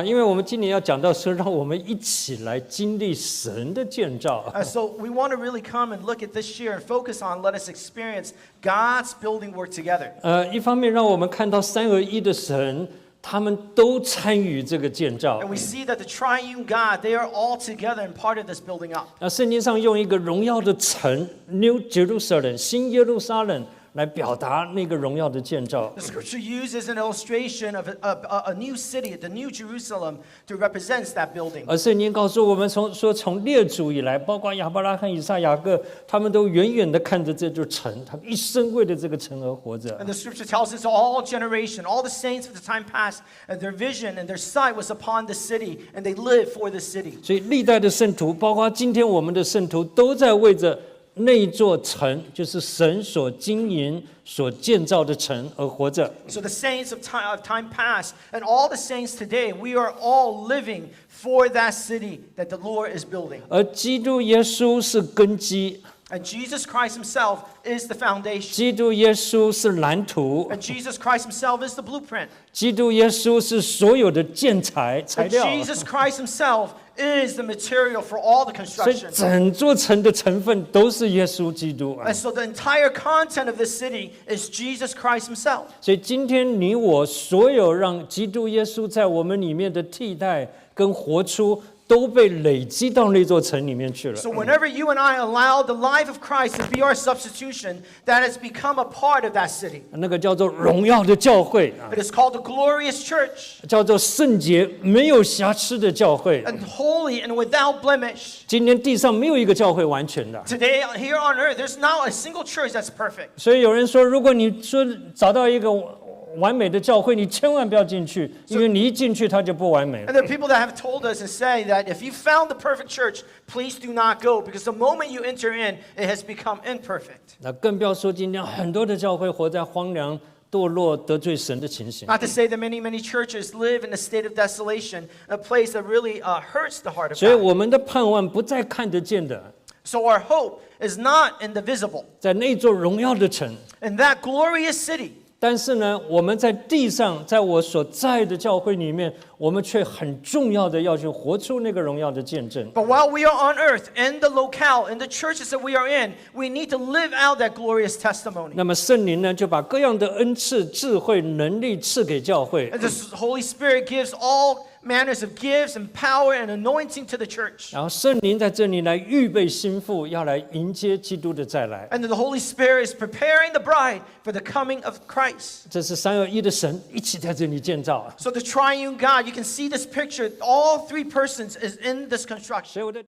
因为我们今年要讲到说，让我们一起来经历神的建造。So we want to really come and look at this year and focus on let us experience God's building work together. 一方面让我们看到三而一的神，他们都参与这个建造。And we see that the triune God, they are all together and part of this building up. 圣经上用一个荣耀的城 New Jerusalem 新耶路撒冷来表达那个荣耀的建造。The scripture uses an illustration of a new city, the New Jerusalem, to represent that building. 而圣经告诉我们从列祖以来，包括亚伯拉罕、以撒、雅各，他们都远远的看着这座城，他们一生为了这个城而活着。And the scripture tells us all generation, all the saints of the time past, and their vision and their sight was upon the city, and they lived for the city. 所以历代的圣徒，包括今天我们的圣徒，都在为着那一座城，就是神所经营、所建造的城而活着。So the saints of time past and all the saints today, we are all living for that city that the Lord is building. 而基督耶稣是根基， And Jesus Christ himself is the foundation. 基督耶稣是蓝图， And Jesus Christ himself is the blueprint. 基督耶稣是所有的建材 And 料。 Jesus Christ himself is the material for all the 所以 construction. 整座城的成分都是耶稣基督。 And so the entire content of this city is Jesus Christ himself. 所以今天你我所有让基督耶稣在我们里面的替代跟活出，都被累积到那座城里面去了。 So whenever you and I allow the life of Christ to be our substitution, that has become a part of that city. 那个叫做荣耀的教会， It is called the glorious church, 叫做圣洁没有瑕疵的教会。 and holy and without blemish. 今天地上没有一个教会完全的。 Today, here on earth, there's not a single church that's perfect. 所以有人说，如果你说找到一个完美的教会，你千万不要进去，因为你一进去它就不完美了。 And there are people that have told us and say that if you found the perfect church, please do not go, because the moment you enter in, it has become imperfect. 那更不要说今天很多的教会活在荒凉、堕落、得罪神的情形。 Not to say that many churches live in a state of desolation, a place that really hurts the heart of 所以 God. 我们的盼望不再看得见的， So our hope is not in the visible, 在那座荣耀的城。 in that glorious city. 但是呢，我们在地上，在我所在的教会里面，我们却很重要的要去活出那个荣耀的见证。 But while we are on earth, in the locale, in the churches that we are in, we need to live out that glorious testimony. 那么圣灵呢，就把各样的恩赐、智慧、能力赐给教会。 And the Holy Spirit gives all manners of gifts and power and anointing to the church. 然后圣灵在这里来预备心腹，要来迎接基督的再来。 And the Holy Spirit is preparing the bride for the coming of Christ. 这是三而一的神一起在这里建造。 So the triune God, you can see this picture, all three persons is in this construction. 所以我的